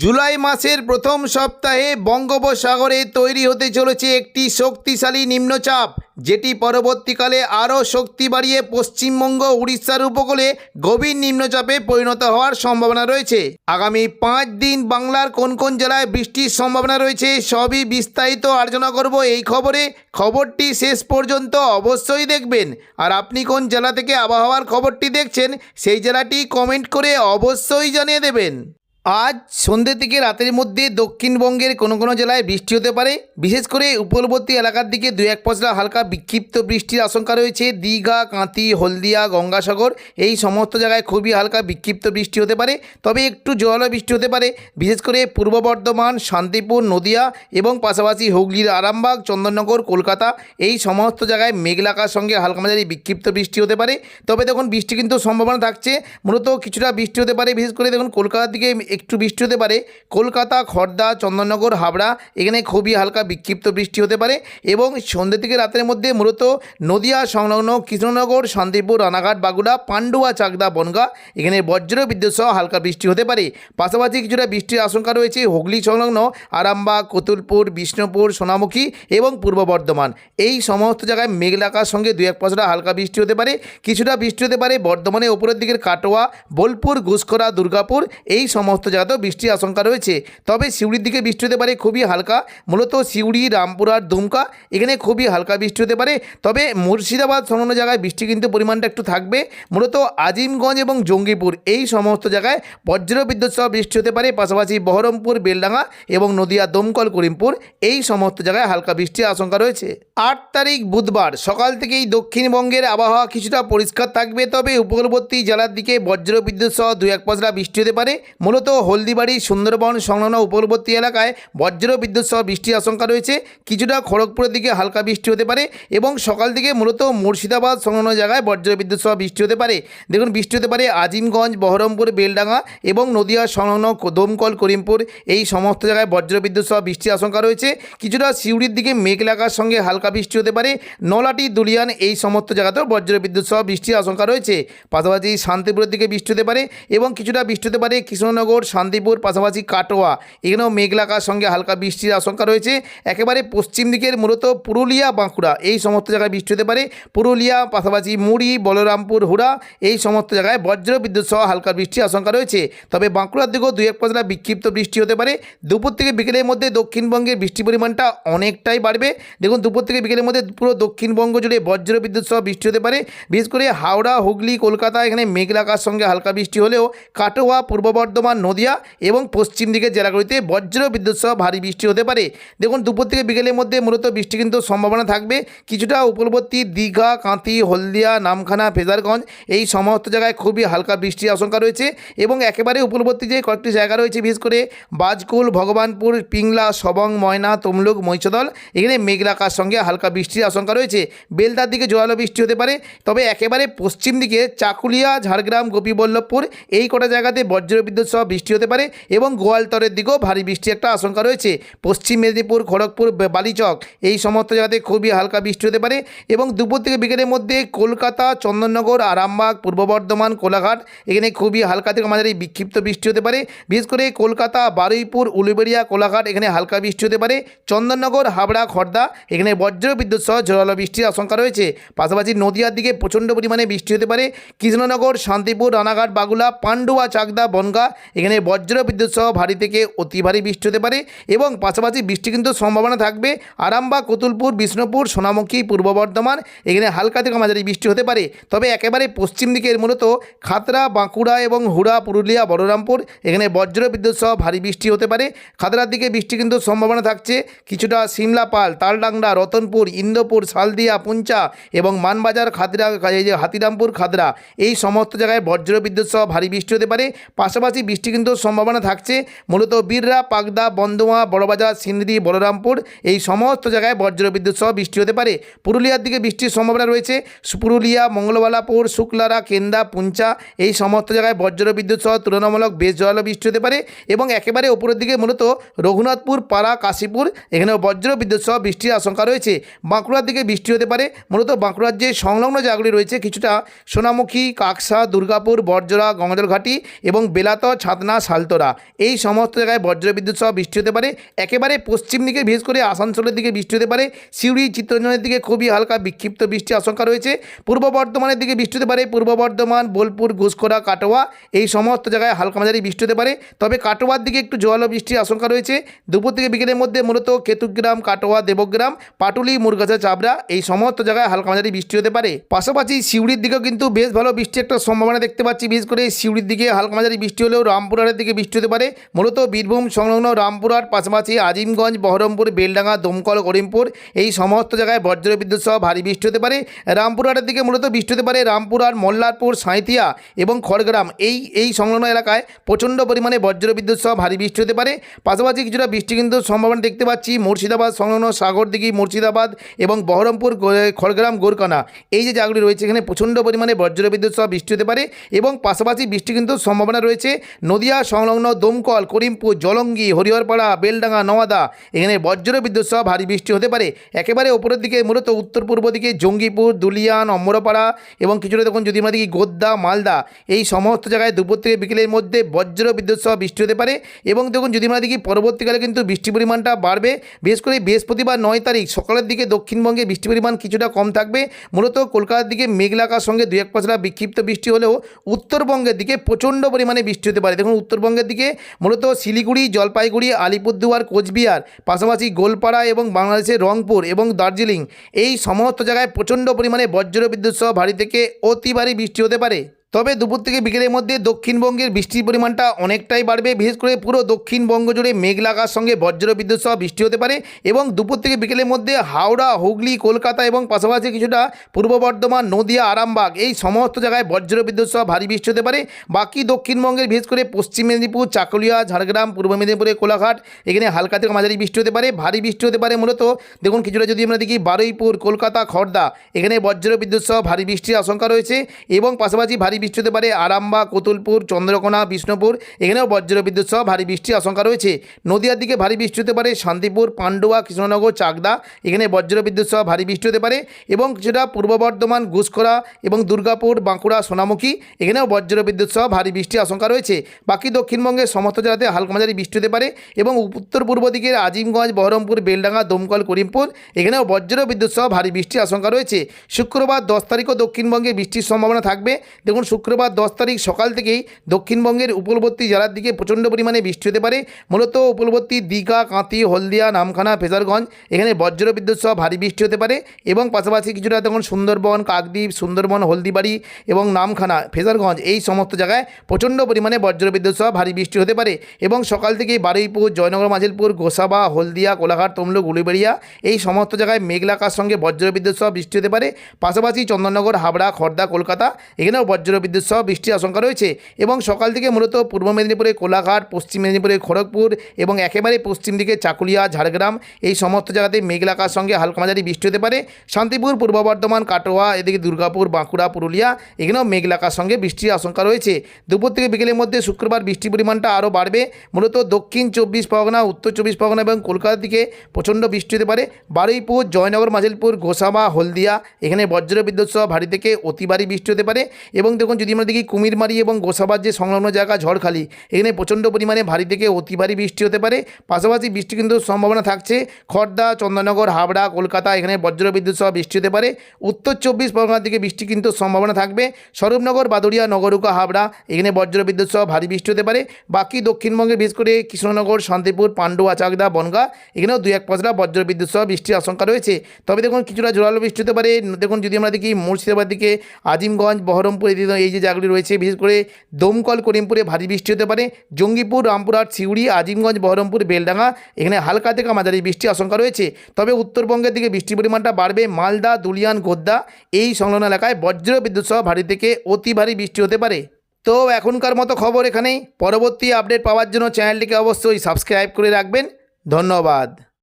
জুলাই মাসের প্রথম সপ্তাহে বঙ্গোপসাগরে তৈরি হতে চলেছে একটি শক্তিশালী নিম্নচাপ, যেটি পরবর্তীকালে আরও শক্তি বাড়িয়ে পশ্চিমবঙ্গ উড়িষ্যার উপকূলে গভীর নিম্নচাপে পরিণত হওয়ার সম্ভাবনা রয়েছে। আগামী 5 দিন বাংলার কোন কোন জেলায় বৃষ্টির সম্ভাবনা রয়েছে সবই বিস্তারিত আলোচনা করব এই খবরটি শেষ পর্যন্ত অবশ্যই দেখবেন। আর আপনি কোন জেলা থেকে আবহাওয়ার খবরটি দেখছেন সেই জেলাটি কমেন্ট করে অবশ্যই জানিয়ে দেবেন। আজ সন্ধ্যে থেকে রাতের মধ্যে দক্ষিণবঙ্গের কোনো কোনো জেলায় বৃষ্টি হতে পারে। বিশেষ করে উপকূলবর্তী এলাকার দিকে 2-1 পশলা হালকা বিক্ষিপ্ত বৃষ্টির আশঙ্কা রয়েছে। দীঘা, কাঁথি, হলদিয়া, গঙ্গাসাগর এই সমস্ত জায়গায় খুবই হালকা বিক্ষিপ্ত বৃষ্টি হতে পারে, তবে একটু জোরালো বৃষ্টি হতে পারে। বিশেষ করে পূর্ব বর্ধমান, শান্তিপুর, নদিয়া এবং পাশাপাশি হুগলির আরামবাগ, চন্দননগর, কলকাতা এই সমস্ত জায়গায় মেঘলা আকাশের সঙ্গে হালকা মাঝারি বিক্ষিপ্ত বৃষ্টি হতে পারে। তবে দেখুন বৃষ্টি কিন্তু সম্ভাবনা থাকছে, মূলত কিছুটা বৃষ্টি হতে পারে। বিশেষ করে দেখুন কলকাতার দিকে একটু বৃষ্টি হতে পারে। কলকাতা, খড়দা, চন্দননগর, হাবড়া এখানে খুবই হালকা বিক্ষিপ্ত বৃষ্টি হতে পারে। এবং সন্ধ্যে থেকে রাতের মধ্যে মূলত নদিয়া সংলগ্ন কৃষ্ণনগর, শান্তিপুর, রানাঘাট, বাগুড়া, পান্ডুয়া, চাকদা, বনগাঁ এখানে বজ্র বিদ্যুৎ সহ হালকা বৃষ্টি হতে পারে। পাশাপাশি কিছুটা বৃষ্টির আশঙ্কা রয়েছে হুগলি সংলগ্ন আরামবাগ, কতুলপুর, বিষ্ণুপুর, সোনামুখী এবং পূর্ব বর্ধমান এই সমস্ত জায়গায় মেঘলা আকাশের সঙ্গে 2-1 পশলা হালকা বৃষ্টি হতে পারে। কিছুটা বৃষ্টি হতে পারে বর্ধমানের উপরের দিকের কাটোয়া, বোলপুর, ঘুষখরা, দুর্গাপুর এই সমস্ত জায়গাতেও বৃষ্টির আশঙ্কা রয়েছে। তবে সিউড়ির দিকে বৃষ্টি হতে পারে খুবই হালকা, মূলত সিউড়ি, রামপুরহাট, দুমকা এখানে খুবই হালকা বৃষ্টি হতে পারে। তবে মুর্শিদাবাদ সংলগ্ন জায়গায় বৃষ্টি কিন্তু পরিমাণটা একটু থাকবে। মূলত আজিমগঞ্জ এবং জঙ্গিপুর এই সমস্ত জায়গায় বজ্র বিদ্যুৎ সহ বৃষ্টি হতে পারে। পাশাপাশি বহরমপুর, বেলডাঙ্গা এবং নদিয়া, দমকল, করিমপুর এই সমস্ত জায়গায় হালকা বৃষ্টির আশঙ্কা রয়েছে। 8 তারিখ বুধবার সকাল থেকেই দক্ষিণবঙ্গের আবহাওয়া কিছুটা পরিষ্কার থাকবে, তবে উপকূলবর্তী জেলার দিকে বজ্র বিদ্যুৎ সহ 2-1 পশলা বৃষ্টি হতে পারে। মূলত হলদিবাড়ি, সুন্দরবন সংলগ্ন উপকূলবর্তী এলাকায় বজ্র বিদ্যুৎ সহ বৃষ্টির আশঙ্কা রয়েছে। কিছুটা খড়গপুরের দিকে হালকা বৃষ্টি হতে পারে এবং সকাল থেকে মূলত মুর্শিদাবাদ সংলগ্ন জায়গায় বজ্র বিদ্যুৎ সহ বৃষ্টি হতে পারে। দেখুন বৃষ্টি হতে পারে আজিমগঞ্জ, বহরমপুর, বেলডাঙ্গা এবং নদিয়া সংলগ্ন দমকল, করিমপুর এই সমস্ত জায়গায় বজ্র বিদ্যুৎ সহ বৃষ্টির আশঙ্কা রয়েছে। কিছুটা সিউড়ির দিকে মেঘলা আকাশের সঙ্গে হালকা বৃষ্টি হতে পারে। নলাটি, দুলিয়ান এই সমস্ত জায়গাতেও বজ্র বিদ্যুৎ সহ বৃষ্টির আশঙ্কা রয়েছে। পাশাপাশি শান্তিপুরের দিকে বৃষ্টি হতে পারে এবং কিছুটা বৃষ্টি হতে পারে কৃষ্ণনগর, শান্তিপুর, পাশাপাশি কাটোয়া এখানেও মেঘলা আকাশের সঙ্গে হালকা বৃষ্টির আশঙ্কা রয়েছে। একেবারে পশ্চিম দিকের মূলত পুরুলিয়া, বাঁকুড়া এই সমস্ত জায়গায় বৃষ্টি হতে পারে। পুরুলিয়া, পাশাপাশি মুড়ি, বলরামপুর, হুড়া এই সমস্ত জায়গায় বজ্র বিদ্যুৎ সহ হালকা বৃষ্টির আশঙ্কা রয়েছে। তবে বাঁকুড়ার দিকেও 2-1 পশলা বিক্ষিপ্ত বৃষ্টি হতে পারে। দুপুর থেকে বিকেলের মধ্যে দক্ষিণবঙ্গের বৃষ্টির পরিমাণটা অনেকটাই বাড়বে। দেখুন দুপুর থেকে বিকেলের মধ্যে পুরো দক্ষিণবঙ্গ জুড়ে বজ্র বিদ্যুৎ সহ বৃষ্টি হতে পারে। বিশেষ করে হাওড়া, হুগলি, কলকাতা এখানে মেঘলা আকাশের সঙ্গে হালকা বৃষ্টি হলেও কাটোয়া, পূর্ব বর্ধমান, নদিয়া এবং পশ্চিম দিকের জেলাগুলিতে বজ্র বিদ্যুৎ সহ ভারী বৃষ্টি হতে পারে। দেখুন দুপুর থেকে বিকেলের মধ্যে মূলত বৃষ্টি কিন্তু সম্ভাবনা থাকবে। কিছুটা উপকূলবর্তী দীঘা, কাঁথি, হলদিয়া, নামখানা, ফেজারগঞ্জ এই সমস্ত জায়গায় খুবই হালকা বৃষ্টির আশঙ্কা রয়েছে। এবং একেবারে উপকূলবর্তী যে কয়েকটি জায়গা রয়েছে বিশেষ করে বাজকুল, ভগবানপুর, পিংলা, সবং, ময়না, তমলুক, মহিষাদল এখানে মেঘলা আকাশের সঙ্গে হালকা বৃষ্টির আশঙ্কা রয়েছে। বেলদার দিকে জোরালো বৃষ্টি হতে পারে। তবে একেবারে পশ্চিম দিকে চাকুলিয়া, ঝাড়গ্রাম, গোপীবল্লভপুর এই কটা জায়গাতে বজ্র বিদ্যুৎ সহ বৃষ্টি হতে পারে এবং গোয়ালতরের দিকেও ভারী বৃষ্টির একটা আশঙ্কা রয়েছে। পশ্চিম মেদিনীপুর, খড়গপুর, বালিচক এই সমস্ত জায়গাতে খুবই হালকা বৃষ্টি হতে পারে। এবং দুপুর থেকে বিকেলের মধ্যে কলকাতা, চন্দননগর, আরামবাগ, পূর্ব বর্ধমান, কোলাঘাট এখানে খুবই হালকা থেকে মাঝারি বিক্ষিপ্ত বৃষ্টি হতে পারে। বিশেষ করে কলকাতা, বারুইপুর, উলুবেড়িয়া, কোলাঘাট এখানে হালকা বৃষ্টি হতে পারে। চন্দননগর, হাবড়া, খড়দা এখানে বজ্র বিদ্যুৎ সহ ঝোড়ালো বৃষ্টির আশঙ্কা রয়েছে। পাশাপাশি নদিয়ার দিকে প্রচণ্ড পরিমাণে বৃষ্টি হতে পারে। কৃষ্ণনগর, শান্তিপুর, রানাঘাট, বাগুলা, পান্ডুয়া, চাকদা, বনগাঁ এখানে বজ্র বিদ্যুৎ সহ ভারী থেকে অতি ভারী বৃষ্টি হতে পারে। এবং পাশাপাশি বৃষ্টি কিন্তু সম্ভাবনা থাকবে আরামবাগ, কতুলপুর, বিষ্ণুপুর, সোনামুখী, পূর্ব বর্ধমান এখানে হালকা থেকে মাঝারি বৃষ্টি হতে পারে। তবে একেবারে পশ্চিম দিকের মূলত খাতড়া, বাঁকুড়া এবং হুড়া, পুরুলিয়া, বলরামপুর এখানে বজ্র বিদ্যুৎ সহ ভারী বৃষ্টি হতে পারে। খাতড়ার দিকে বৃষ্টি কিন্তু সম্ভাবনা থাকছে। কিছুটা সিমলাপাল, তালডাংরা, রতনপুর, ইন্দোপুর, সালদিয়া, পুঞ্চা এবং মানবাজার, খাতড়া, এই যে হাতিরামপুর, খাতড়া এই সমস্ত জায়গায় বজ্র বিদ্যুৎ সহ ভারী বৃষ্টি হতে পারে। পাশাপাশি বৃষ্টি কিন্তু সম্ভাবনা থাকছে। মূলত বীররা, পাকদা, বন্দোয়া, বড়বাজার, সিন্দ্রি, বলরামপুর এই সমস্ত জায়গায় বজ্রবিদ্যুৎ সহ বৃষ্টি হতে পারে। পুরুলিয়ার দিকে বৃষ্টির সম্ভাবনা রয়েছে। পুরুলিয়া, মঙ্গলবালাপুর, শুক্লারা, কেন্দা, পুঞ্চা এই সমস্ত জায়গায় বজ্রবিদ্যুৎ সহ তুলনামূলক বেশ জোরালো বৃষ্টি হতে পারে। এবং একেবারে উপরের দিকে মূলত রঘুনাথপুর, পাড়া, কাশীপুর এখানেও বজ্রবিদ্যুৎ সহ বৃষ্টির আশঙ্কা রয়েছে। বাঁকুড়ার দিকে বৃষ্টি হতে পারে। মূলত বাঁকুড়ার যে সংলগ্ন জায়গাগুলি রয়েছে কিছুটা সোনামুখী, কাকসা, দুর্গাপুর, বড়জোড়া, গঙ্গাজলঘাটি এবং বেলাতর, ছাতনা, সালতোরা এই সমস্ত জায়গায় বজ্রবিদ্যুৎ সহ বৃষ্টি হতে পারে। একেবারে পশ্চিম দিকে বিশেষ করে আসানসোলের দিকে বৃষ্টি হতে পারে। সিউড়ি, চিত্তরঞ্জনের দিকে খুবই হালকা বিক্ষিপ্ত বৃষ্টির আশঙ্কা রয়েছে। পূর্ব বর্ধমানের দিকে বৃষ্টি হতে পারে। পূর্ব বর্ধমান, বোলপুর, ঘুষখোরা, কাটোয়া এই সমস্ত জায়গায় হালকা মাঝারি বৃষ্টি হতে পারে। তবে কাটোয়ার দিকে একটু জোরালো বৃষ্টির আশঙ্কা রয়েছে। দুপুর থেকে বিকেলের মধ্যে মূলত কেতুগ্রাম, কাটোয়া, দেবগ্রাম, পাটুলি, মুরগাছা, চাবড়া এই সমস্ত জায়গায় হালকা মাঝারি বৃষ্টি হতে পারে। পাশাপাশি সিউড়ির দিকেও কিন্তু বেশ ভালো বৃষ্টির একটা সম্ভাবনা দেখতে পাচ্ছি। বিশেষ করে সিউড়ির দিকে হালকা মাঝারি বৃষ্টি হলেও রামপুরহাটের দিকে বৃষ্টি হতে পারে। মূলত বীরভূম সংলগ্ন রামপুরহাট, পাশাপাশি আজিমগঞ্জ, বহরমপুর, বেলডাঙ্গা, দমকল, করিমপুর এই সমস্ত জায়গায় বজ্রবিদ্যুৎ সহ ভারী বৃষ্টি হতে পারে। রামপুরহাটের দিকে মূলত বৃষ্টি হতে পারে। রামপুরহাট, মল্লারপুর, সাঁইতিয়া এবং খড়গ্রাম এই সংলগ্ন এলাকায় প্রচণ্ড পরিমাণে বজ্রবিদ্যুৎ সহ ভারী বৃষ্টি হতে পারে। পাশাপাশি কিছুটা বৃষ্টি কিন্তু সম্ভাবনা দেখতে পাচ্ছি মুর্শিদাবাদ সংলগ্ন সাগরদিঘি, মুর্শিদাবাদ এবং বহরমপুর, খড়গ্রাম, গোরকানা এই যে জায়গাগুলি রয়েছে এখানে প্রচণ্ড পরিমাণে বজ্রবিদ্যুৎ সহ বৃষ্টি হতে পারে। এবং পাশাপাশি বৃষ্টি কিন্তু সম্ভাবনা রয়েছে নদিয়া সংলগ্ন দমকল, করিমপুর, জলঙ্গি, হরিহরপাড়া, বেলডাঙ্গা, নওয়াদা এখানে বজ্রবিদ্যুৎ সহ ভারী বৃষ্টি হতে পারে। একেবারে ওপরের দিকে মূলত উত্তর পূর্ব দিকে জঙ্গিপুর, দুলিয়ান, অম্বরপাড়া এবং কিছুটা তখন যদি আমরা দেখি গোদ্দা, মালদা এই সমস্ত জায়গায় দুপুর থেকে বিকেলের মধ্যে বজ্রবিদ্যুৎ সহ বৃষ্টি হতে পারে। এবং দেখুন যদি আমরা দেখি পরবর্তীকালে কিন্তু বৃষ্টির পরিমাণটা বাড়বে। বিশেষ করে বৃহস্পতিবার 9 তারিখ সকালের দিকে দক্ষিণবঙ্গে বৃষ্টির পরিমাণ কিছুটা কম থাকবে। মূলত কলকাতার দিকে মেঘলা আকাশের সঙ্গে 2-1 পশলা বিক্ষিপ্ত বৃষ্টি হলেও উত্তরবঙ্গের দিকে প্রচণ্ড পরিমাণে বৃষ্টি হতে পারে। দেখুন উত্তরবঙ্গের দিকে মূলত শিলিগুড়ি, জলপাইগুড়ি, আলিপুরদুয়ার, কোচবিহার, পাশাপাশি গোলপাড়া এবং বাংলাদেশের রংপুর এবং দার্জিলিং এই সমস্ত জায়গায় প্রচণ্ড পরিমাণে বজ্রবিদ্যুৎ সহ ভারী থেকে অতি ভারী বৃষ্টি হতে পারে। তবে দুপুর থেকে বিকেলের মধ্যে দক্ষিণবঙ্গের বৃষ্টির পরিমাণটা অনেকটাই বাড়বে। বিশেষ করে পুরো দক্ষিণবঙ্গ জুড়ে মেঘলা আকাশের সঙ্গে বজ্রবিদ্যুৎ সহ বৃষ্টি হতে পারে। এবং দুপুর থেকে বিকেলের মধ্যে হাওড়া, হুগলি, কলকাতা এবং পাশাপাশি কিছুটা পূর্ব বর্ধমান, নদিয়া, আরামবাগ এই সমস্ত জায়গায় বজ্রবিদ্যুৎ সহ ভারী বৃষ্টি হতে পারে। বাকি দক্ষিণবঙ্গের বিশেষ করে পশ্চিম মেদিনীপুর, চাকুলিয়া, ঝাড়গ্রাম, পূর্ব মেদিনীপুরে কোলাঘাট এখানে হালকা থেকে মাঝারি বৃষ্টি হতে পারে। ভারী বৃষ্টি হতে পারে মূলত দেখুন কিছুটা যদি আমরা দেখি বারুইপুর, কলকাতা, খড়দা এখানে বজ্রবিদ্যুৎ সহ ভারী বৃষ্টির আশঙ্কা রয়েছে। এবং পাশাপাশি ভারী বৃষ্টি হতে পারে আরামবাগ, কতুলপুর, চন্দ্রকোনা, বিষ্ণুপুর এখানেও বজ্রবিদ্যুৎ সহ ভারী বৃষ্টির আশঙ্কা রয়েছে। নদিয়ার দিকে ভারী বৃষ্টি হতে পারে শান্তিপুর, পান্ডুয়া, কৃষ্ণনগর, চাকদা এখানে বজ্রবিদ্যুৎ সহ ভারী বৃষ্টি হতে পারে। এবং কিছুটা পূর্ব বর্ধমান, ঘুষখোরা এবং দুর্গাপুর, বাঁকুড়া, সোনামুখী এখানেও বজ্রবিদ্যুৎ সহ ভারী বৃষ্টির আশঙ্কা রয়েছে। বাকি দক্ষিণবঙ্গের সমস্ত জেলাতে হালকা মাঝারি বৃষ্টি হতে পারে। এবং উত্তর পূর্ব দিকের আজিমগঞ্জ, বহরমপুর, বেলডাঙ্গা, দমকল, করিমপুর এখানেও বজ্রবিদ্যুৎ সহ ভারী বৃষ্টির আশঙ্কা রয়েছে। শুক্রবার 10 তারিখও দক্ষিণবঙ্গে বৃষ্টির সম্ভাবনা থাকবে। দেখুন শুক্রবার 10 তারিখ সকাল থেকেই দক্ষিণবঙ্গের উপকূলবর্তী জেলার দিকে প্রচণ্ড পরিমাণে বৃষ্টি হতে পারে। মূলত উপকূলবর্তী দীঘা, কাঁথি, হলদিয়া, নামখানা, ফেজারগঞ্জ এখানে বজ্রবিদ্যুৎ সহ ভারী বৃষ্টি হতে পারে। এবং পাশাপাশি কিছুটা তখন সুন্দরবন, কাকদ্বীপ, সুন্দরবন, হলদিবাড়ি এবং নামখানা, ফেজারগঞ্জ এই সমস্ত জায়গায় প্রচণ্ড পরিমাণে বজ্রবিদ্যুৎ সহ ভারী বৃষ্টি হতে পারে। এবং সকাল থেকেই বারুইপুর, জয়নগর, মাজিলপুর, গোসাবা, হলদিয়া, কোলাঘাট, তমলুক, উলুবেড়িয়া এই সমস্ত জায়গায় মেঘলা আকাশের সঙ্গে বজ্রবিদ্যুৎ সহ বৃষ্টি হতে পারে। পাশাপাশি চন্দননগর, হাবড়া, খড়দা, কলকাতা এখানেও বজ্রবিদ্যুৎ সহ বৃষ্টির আশঙ্কা রয়েছে। এবং সকাল থেকে মূলত পূর্ব মেদিনীপুরে কোলাঘাট, পশ্চিম মেদিনীপুরে খড়গপুর এবং একেবারে পশ্চিম দিকে চাকুলিয়া, ঝাড়গ্রাম এই সমস্ত জায়গাতে মেঘলা আকাশের সঙ্গে হালকা মাঝারি বৃষ্টি হতে পারে। শান্তিপুর, পূর্ব বর্ধমান, কাটোয়া এদিকে দুর্গাপুর, বাঁকুড়া, পুরুলিয়া এখানেও মেঘলা আকাশের সঙ্গে বৃষ্টির আশঙ্কা রয়েছে। দুপুর থেকে বিকেলের মধ্যে শুক্রবার বৃষ্টির পরিমাণটা আরও বাড়বে। মূলত দক্ষিণ 24 পরগনা, উত্তর 24 পরগনা এবং কলকাতার দিকে প্রচণ্ড বৃষ্টি হতে পারে। বারুইপুর, জয়নগর, মাজিলপুর, গোসাবা, হলদিয়া এখানে বজ্রবিদ্যুৎ সহ ভারী থেকে অতি ভারী বৃষ্টি হতে পারে। এবং দেখুন যদি আমরা দেখি কুমিরমারি এবং গোসাবার যে সংলগ্ন জায়গা ঝড়খালি এখানে প্রচণ্ড পরিমাণে ভারী থেকে অতি ভারী বৃষ্টি হতে পারে। পাশাপাশি বৃষ্টি কিন্তু সম্ভাবনা থাকছে খড়দা, চন্দননগর, হাবড়া, কলকাতা এখানে বজ্রবিদ্যুৎ সহ বৃষ্টি হতে পারে। উত্তর 24 পরগনার দিকে বৃষ্টি কিন্তু সম্ভাবনা থাকবে। স্বরূপনগর, বাদুড়িয়া, নগরুকা, হাবড়া এখানে বজ্রবিদ্যুৎ সহ ভারী বৃষ্টি হতে পারে। বাকি দক্ষিণবঙ্গে বিশেষ করে কৃষ্ণনগর, শান্তিপুর, পান্ডুয়া, চাকদা, বনগাঁ এখানেও 2-1 পশলা বজ্রবিদ্যুৎ সহ বৃষ্টির আশঙ্কা রয়েছে। তবে দেখুন কিছুটা জোরালো বৃষ্টি হতে পারে। দেখুন যদি আমরা দেখি মুর্শিদাবাদ দিকে আজিমগঞ্জ, বহরমপুর এই যে জায়গাগুলি রয়েছে বিশেষ করে দমকল, করিমপুরে ভারী বৃষ্টি হতে পারে। জঙ্গিপুর, রামপুরহাট, সিউড়ি, আজিমগঞ্জ, বহরমপুর, বেলডাঙ্গা এখানে হালকা থেকে মাঝারি বৃষ্টির আশঙ্কা রয়েছে। তবে উত্তরবঙ্গের দিকে বৃষ্টির পরিমাণটা বাড়বে। মালদা, দুলিয়ান, গোদ্দা এই সংলগ্ন এলাকায় বজ্রবিদ্যুৎ সহ ভারী থেকে অতি ভারী বৃষ্টি হতে পারে। তো এখনকার মতো খবর এখানেই। পরবর্তী আপডেট পাওয়ার জন্য চ্যানেলটিকে অবশ্যই সাবস্ক্রাইব করে রাখবেন। ধন্যবাদ।